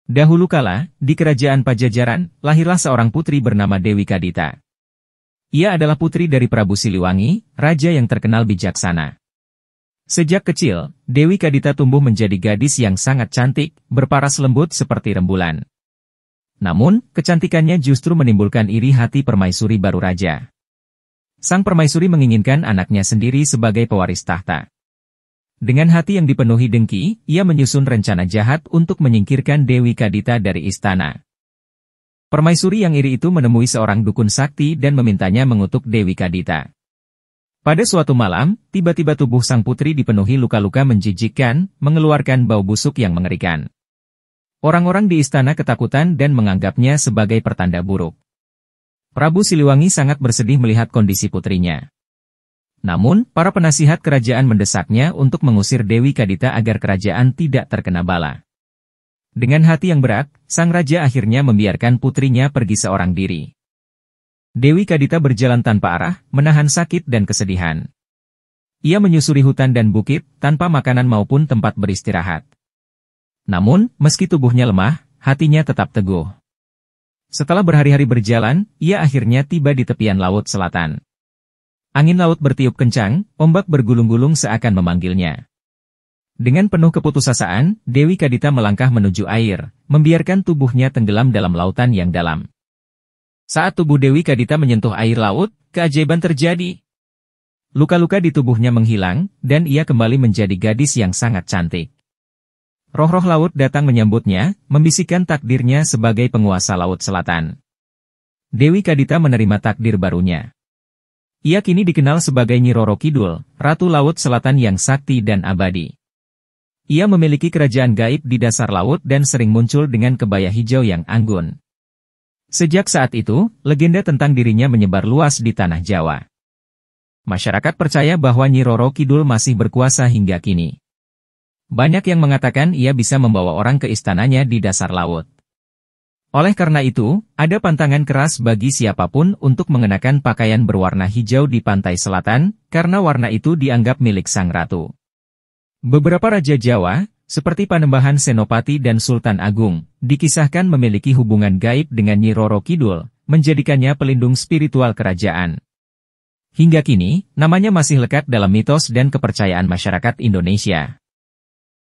Dahulu kala, di kerajaan Pajajaran, lahirlah seorang putri bernama Dewi Kadita. Ia adalah putri dari Prabu Siliwangi, raja yang terkenal bijaksana. Sejak kecil, Dewi Kadita tumbuh menjadi gadis yang sangat cantik, berparas lembut seperti rembulan. Namun, kecantikannya justru menimbulkan iri hati permaisuri baru raja. Sang permaisuri menginginkan anaknya sendiri sebagai pewaris tahta. Dengan hati yang dipenuhi dengki, ia menyusun rencana jahat untuk menyingkirkan Dewi Kadita dari istana. Permaisuri yang iri itu menemui seorang dukun sakti dan memintanya mengutuk Dewi Kadita. Pada suatu malam, tiba-tiba tubuh sang putri dipenuhi luka-luka menjijikkan, mengeluarkan bau busuk yang mengerikan. Orang-orang di istana ketakutan dan menganggapnya sebagai pertanda buruk. Prabu Siliwangi sangat bersedih melihat kondisi putrinya. Namun, para penasihat kerajaan mendesaknya untuk mengusir Dewi Kadita agar kerajaan tidak terkena bala. Dengan hati yang berat, sang raja akhirnya membiarkan putrinya pergi seorang diri. Dewi Kadita berjalan tanpa arah, menahan sakit dan kesedihan. Ia menyusuri hutan dan bukit, tanpa makanan maupun tempat beristirahat. Namun, meski tubuhnya lemah, hatinya tetap teguh. Setelah berhari-hari berjalan, ia akhirnya tiba di tepian laut selatan. Angin laut bertiup kencang, ombak bergulung-gulung seakan memanggilnya. Dengan penuh keputusasaan, Dewi Kadita melangkah menuju air, membiarkan tubuhnya tenggelam dalam lautan yang dalam. Saat tubuh Dewi Kadita menyentuh air laut, keajaiban terjadi. Luka-luka di tubuhnya menghilang, dan ia kembali menjadi gadis yang sangat cantik. Roh-roh laut datang menyambutnya, membisikkan takdirnya sebagai penguasa laut selatan. Dewi Kadita menerima takdir barunya. Ia kini dikenal sebagai Nyi Roro Kidul, Ratu Laut Selatan yang sakti dan abadi. Ia memiliki kerajaan gaib di dasar laut dan sering muncul dengan kebaya hijau yang anggun. Sejak saat itu, legenda tentang dirinya menyebar luas di tanah Jawa. Masyarakat percaya bahwa Nyi Roro Kidul masih berkuasa hingga kini. Banyak yang mengatakan ia bisa membawa orang ke istananya di dasar laut. Oleh karena itu, ada pantangan keras bagi siapapun untuk mengenakan pakaian berwarna hijau di pantai selatan, karena warna itu dianggap milik sang ratu. Beberapa raja Jawa, seperti Panembahan Senopati dan Sultan Agung, dikisahkan memiliki hubungan gaib dengan Nyi Roro Kidul, menjadikannya pelindung spiritual kerajaan. Hingga kini, namanya masih lekat dalam mitos dan kepercayaan masyarakat Indonesia.